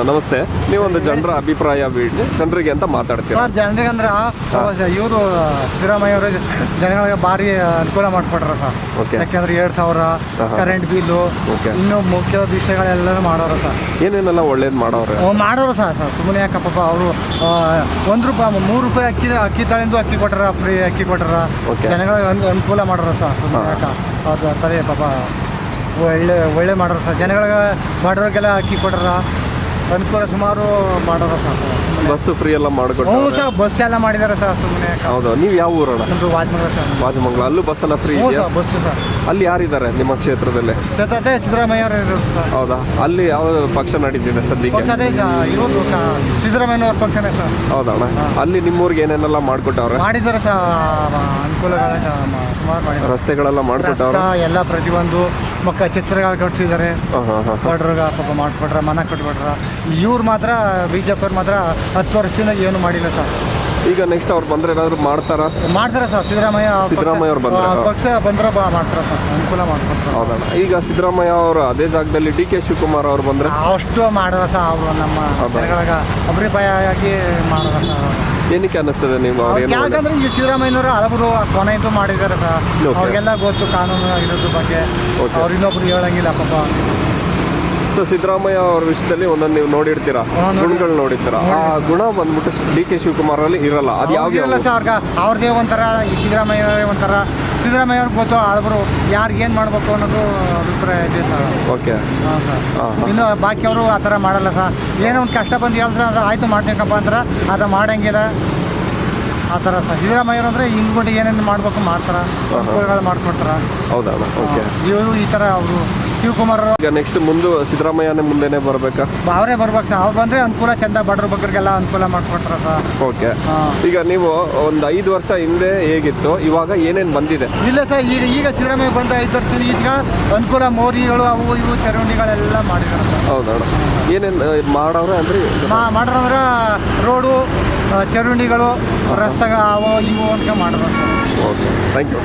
ನಮಸ್ತೆ. ನೀವೊಂದು ಜನರ ಅಭಿಪ್ರಾಯ ಬಿಡಿ, ಜನರಿಗೆ ಅಂತ ಮಾತಾಡ್ತೀರಾ ಸರ್. ಜನರಿಗೆ ಅಂದ್ರೆ ಇವರು ಸಿದ್ದರಾಮಯ್ಯ ಅವರು ಜನಗಳಿಗೆ ಭಾರಿ ಅನುಕೂಲ ಮಾಡಿಕೊಟ್ರ ಸರ್. ಯಾಕೆಂದ್ರೆ 2,000 ಕರೆಂಟ್ ಬಿಲ್ಲು, ಇನ್ನು ಮುಖ್ಯ ವಿಷಯಗಳೆಲ್ಲ ಮಾಡೋರು ಸರ್. ಏನೇನೆಲ್ಲ ಒಳ್ಳೇದು ಮಾಡೋರು ಸರ್. ಸುಮ್ಮನೆ ಯಾಕೆ ಪಾಪ ಅವರು ₹1 3 ಅಕ್ಕಿ ತಳಿಂದು ಅಕ್ಕಿ ಕೊಟ್ಟಾರ, ಫ್ರೀ ಅಕ್ಕಿ ಕೊಟ್ಟಾರ, ಜನಗಳಿಗೆ ಅನುಕೂಲ ಮಾಡೋರು ಸರ್. ಸುಮ್ಮನೆ ಯಾಕೆ ಅದು ತಲೆ ಪಾಪ ಒಳ್ಳೆ ಮಾಡೋರು ಸರ್. ಜನಗಳಿಗೆ ಮಾಡೋರಿಗೆಲ್ಲ ಅಕ್ಕಿ ಕೊಟ್ಟಾರ, ಅನುಕೂಲ ಸುಮಾರು ಮಾಡೋರು ಸರ್. ಬಸ್ಸು ಫ್ರೀ ಎಲ್ಲ ಮಾಡಿಕೊಟ್ಟು. ಹ್ಞೂ ಸರ್, ಬಸ್ ಎಲ್ಲ ಮಾಡಿದ್ದಾರೆ ಸರ್. ಸುಮ್ಮನೆ ಹೌದಾ? ನೀವು ಯಾವ ಊರಣ? ನಮ್ಮದು ವಾಜಮಂಗ್ಲ ಸರ್. ವಾಜಮಂಗ್ಲ. ಅಲ್ಲೂ ಬಸ್ ಎಲ್ಲ ಫ್ರೀ? ಹ್ಞೂ ಸರ್, ಬಸ್ಸು ಸರ್. ಅಲ್ಲಿ ಯಾರಿದ್ದಾರೆ ನಿಮ್ಮ ಕ್ಷೇತ್ರದಲ್ಲಿ? ಸಿದ್ದರಾಮಯ್ಯ ಅವರು ಇರೋದು ಸರ್. ಹೌದಾ? ಅಲ್ಲಿ ಯಾವ ಪಕ್ಷ ನಡೀತಿದೆ ಸದ್ಯಕ್ಕೆ? ಇವರು ಸಿದ್ದರಾಮಯ್ಯನವ್ರ ಪಕ್ಷನೇ ಸರ್. ಹೌದಣ್ಣ. ಅಲ್ಲಿ ನಿಮ್ಮೂರಿಗೆ ಏನೇನೆಲ್ಲ ಮಾಡಿಕೊಟ್ಟವ್ರೆ? ಮಾಡಿದ್ದಾರೆ ಸರ್. ಅನುಕೂಲಗಳ ಸುಮಾರು ಮಾಡಿದ್ದಾರೆ. ರಸ್ತೆಗಳೆಲ್ಲ ಮಾಡಿಕೊಟ್ಟವ್ರೆ ಎಲ್ಲ ಪ್ರತಿಯೊಂದು ಮಕ್ಕ ಚಿತ್ರಗಳು ಕಟ್ಸಿದ್ದಾರೆ. ಬಡ್ರಗ ಪಾಪ ಮಾಡಿಕೊಟ್ರ, ಮನೆ ಕಟ್ಕೊಟ್ರ. ಇವ್ರು ಮಾತ್ರ ಬಿಜೆಪಿ ಅವ್ರು ಮಾತ್ರ 10 ವರ್ಷದಿಂದ ಏನು ಮಾಡಿಲ್ಲ ಸರ್. ಈಗ ನೆಕ್ಸ್ಟ್ ಅವ್ರು ಬಂದ್ರೆ ಏನಾದ್ರು ಮಾಡ್ತಾರೆ ಸರ್. ಸಿದ್ದರಾಮಯ್ಯ ಅವ್ರು ಬಂದ್ರೆ ಪಕ್ಷ ಬಂದ್ರೆ ಮಾಡ್ತಾರೆ ಸರ್, ಅನುಕೂಲ ಮಾಡ್ಕೊಡ್ತಾರೆ. ಹೌದಣ್ಣ. ಈಗ ಸಿದ್ದರಾಮಯ್ಯ ಅವರು ಅದೇ ಜಾಗದಲ್ಲಿ DK ಶಿವಕುಮಾರ್ ಅವ್ರು ಬಂದ್ರೆ ಅಷ್ಟು ಮಾಡೋದ ಸರ್. ಅವರು ನಮ್ಮ ಜನಗಳಿಗೆ ಅಭಿಪ್ರಾಯ ಆಗಿ ಮಾಡೋದ ಸರ್. ಏನಕ್ಕೆ ಅನ್ನಿಸ್ತದೆ ನೀವು? ಯಾಕಂದ್ರೆ ಈ ಸಿದ್ದರಾಮಯ್ಯನವರು ಹಳಬರು ಕೊನೆಯದು ಮಾಡಿದ್ದಾರೆ ಸರ್. ಅವ್ರಿಗೆಲ್ಲ ಗೊತ್ತು ಕಾನೂನು ಇರೋದ್ರ ಬಗ್ಗೆ. ಅವ್ರು ಇನ್ನೊಬ್ರು ಹೇಳಂಗಿಲ್ಲ ಪಾಪ. ಸೊ ಸಿದ್ದರಾಮಯ್ಯ ಅವ್ರ ವಿಷಯದಲ್ಲಿ ಒಂದೊಂದು ನೀವು ನೋಡಿರ್ತೀರಾ, ಗುಣಗಳು ನೋಡಿರ್ತೀರಾ. ಆ ಗುಣ ಬಂದ್ಬಿಟ್ಟು DK ಶಿವಕುಮಾರ್ ಅಲ್ಲಿ ಇರಲ್ಲ. ಅದು ಯಾವ್ದು ಸರ್? ಅವ್ರದೇ ಒಂಥರ, ಈ ಸಿದ್ದರಾಮಯ್ಯ ಒಂಥರ. ಸಿದ್ದರಾಮಯ್ಯ ಅವ್ರಿಗೆ ಗೊತ್ತು ಹಳಬರು ಯಾರಿಗೇನು ಮಾಡಬೇಕು ಅನ್ನೋದು ಅಭಿಪ್ರಾಯ ಇದೆ ಸರ್. ಓಕೆ. ಹಾಂ ಸರ್. ಇನ್ನು ಬಾಕಿಯವರು ಆ ಥರ ಮಾಡಲ್ಲ ಸರ್. ಏನೋ ಒಂದು ಕಷ್ಟ ಬಂದು ಹೇಳಿದ್ರೆ ಅದು ಆಯಿತು ಮಾಡ್ಬೇಕಪ್ಪ ಅಂದ್ರೆ ಅದು ಮಾಡಂಗಿಲ್ಲ ಆ ಥರ ಸರ್. ಸಿದ್ದರಾಮಯ್ಯರು ಅಂದರೆ ಹಿಂದ್ಕೊಂಡು ಏನೇನು ಮಾಡಬೇಕು ಮಾಡ್ತಾರೆ, ಅನುಕೂಲಗಳು ಮಾಡ್ಕೊಡ್ತಾರೆ. ಹೌದಾ? ಓಕೆ. ಇವರು ಈ ಥರ ಅವರು ಶಿವಕುಮಾರ್ ಈಗ ನೆಕ್ಸ್ಟ್ ಮುಂದೆ ಸಿದ್ದರಾಮಯ್ಯನೇ ಮುಂದೆನೇ ಬರ್ಬೇಕಾ? ಅವರೇ ಬರ್ಬೇಕು ಸರ್. ಅವ್ರು ಬಂದರೆ ಅನುಕೂಲ ಚಂದ, ಬಡ್ರ ಬಗ್ಗರಿಗೆಲ್ಲ ಅನುಕೂಲ ಮಾಡ್ಕೊಟ್ರ ಸರ್. ಓಕೆ. ಈಗ ನೀವು ಒಂದು 5 ವರ್ಷ ಹಿಂದೆ ಹೇಗಿತ್ತು, ಇವಾಗ ಏನೇನು ಬಂದಿದೆ? ಇಲ್ಲ ಸರ್, ಈಗ ಸಿದ್ದರಾಮಯ್ಯ ಬಂದ 5 ವರ್ಷ ಈಗ ಅನುಕೂಲ ಮೋರಿಗಳು ಅವು ಇವು ಚರಂಡಿಗಳೆಲ್ಲ ಮಾಡಿದ್ದಾರೆ ಸರ್. ಹೌದಾ? ಏನೇನು ಮಾಡವ್ರೆ ಅಂದ್ರೆ ಮಾಡ್ರಂದ್ರೆ ರೋಡು, ಚರಂಡಿಗಳು, ರಸ್ತೆಗಳು ಅವು ಇವು ಅಂತ ಮಾಡಿದ್ರು ಸರ್. Okay, thank you.